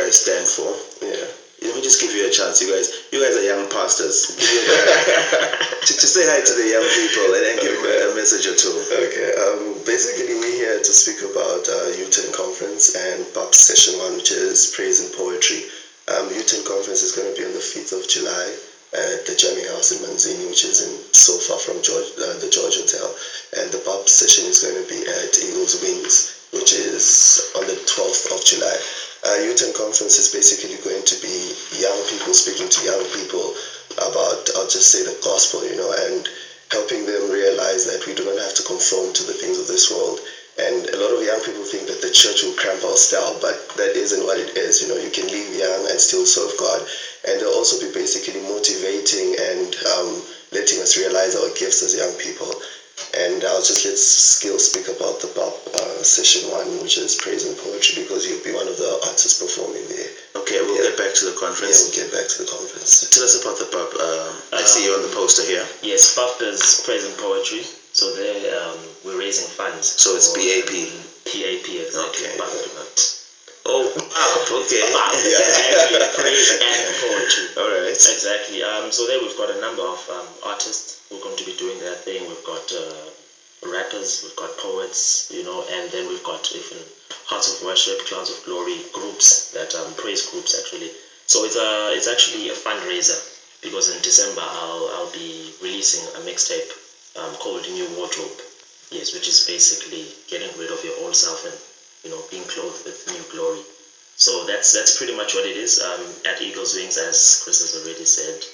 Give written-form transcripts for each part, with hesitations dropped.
guys stand for. Yeah. Let me just give you a chance. You guys are young pastors. to say hi to the young people and give them a message or two. Okay. Basically, we're here to speak about U-Turn Conference and PAP Session 1, which is Praise and Poetry. U-Turn Conference is going to be on the 5th of July at the Jamming House in Manzini, which is in so far from the George Hotel. And the PAP Session is going to be at Eagle's Wings, which is on the 12th of July. U-Turn Conference is basically going to be young people speaking to young people about, I'll just say, the gospel, and helping them realize that we do not have to conform to the things of this world. And a lot of young people think that the church will cramp our style, but that isn't what it is. You can live young and still serve God. And they'll also be basically motivating and letting us realize our gifts as young people. And I'll just let Skill speak about the PAP Session 1, which is Praise and Poetry, because you'll be one of the artists performing there. Okay, we'll get back to the conference. Yeah, we'll get back to the conference. Tell us about the PAP. I see you on the poster here. Yes, PAP is Praise and Poetry. So there we're raising funds. So it's PAP. PAP, exactly. Okay. PAP. Oh, wow, okay. Exactly, praise and poetry. All right. Exactly. So there we've got a number of artists who are going to be doing their thing. We've got rappers, we've got poets, and then we've got even Hearts of Worship, Clouds of Glory groups, that praise groups actually. So it's actually a fundraiser, because in December I'll be releasing a mixtape called New Wardrobe. Yes, which is basically getting rid of your old self and being clothed with new glory. So that's pretty much what it is. At Eagle's Wings, as Chris has already said,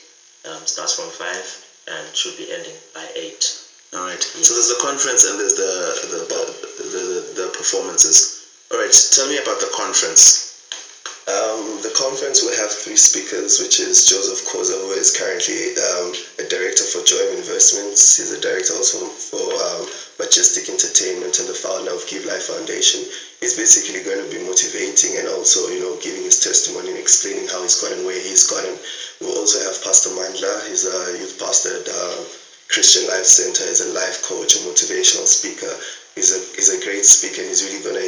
starts from 5 and should be ending by 8. All right. Yes. So there's the conference and there's the performances. All right. Tell me about the conference. The conference will have 3 speakers, which is Joseph Koza, who is currently a director for Joy Investments. He's a director also for Majestic Entertainment and the founder of Give Life Foundation. He's basically going to be motivating and also, giving his testimony and explaining how he's gotten where he's gotten. We'll also have Pastor Mandla. He's a youth pastor at Christian Life Center. He's a life coach, a motivational speaker. He's a great speaker, and he's really going to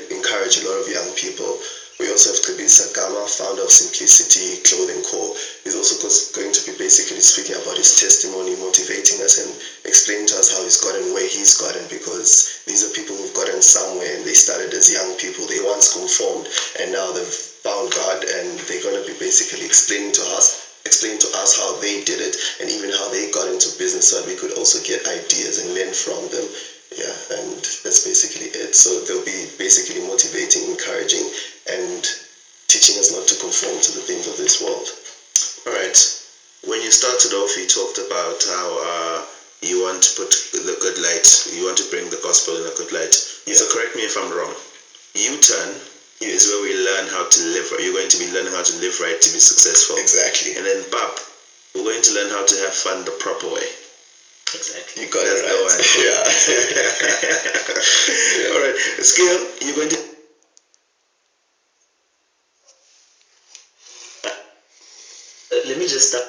encourage a lot of young people. We also have Kabisa Gama, founder of Simplicity Clothing Co. He's also going to be basically speaking about his testimony, motivating us and explaining to us how he's gotten where he's gotten, because these are people who've gotten somewhere and they started as young people. They once conformed and now they've found God, and they're going to be basically explain to us how they did it and even how they got into business, so that we could also get ideas and learn from them. Yeah, and that's basically it. So they'll be basically motivating, encouraging, and teaching us not to conform to the things of this world. All right. When you started off, you talked about how you want to put the good light, you want to bring the gospel in a good light. Yeah. So correct me if I'm wrong. U-Turn is where we learn how to live. You're going to be learning how to live right to be successful. Exactly. And then PAP, we're going to learn how to have fun the proper way. Exactly. You got it right. The one. Yeah. Yeah. All right. Skill, you're going to... Let me just start.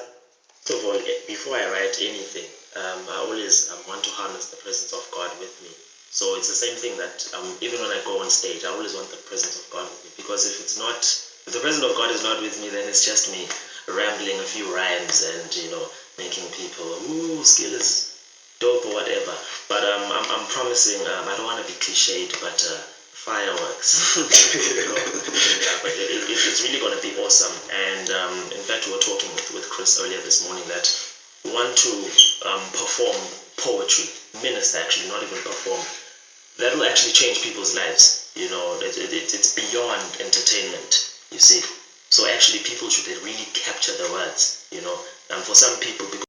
First of all, before I write anything, I always want to harness the presence of God with me. So it's the same thing that even when I go on stage, I always want the presence of God with me, because if the presence of God is not with me, then it's just me rambling a few rhymes and making people, ooh, Skill is dope or whatever. But I'm promising, I don't want to be cliched, but fireworks. Yeah, but it's really going to be awesome. And in fact, we were talking with Chris earlier this morning that we want to perform poetry, minister actually, not even perform. That will actually change people's lives. It's beyond entertainment, you see. So actually people should really capture the words, and for some people, because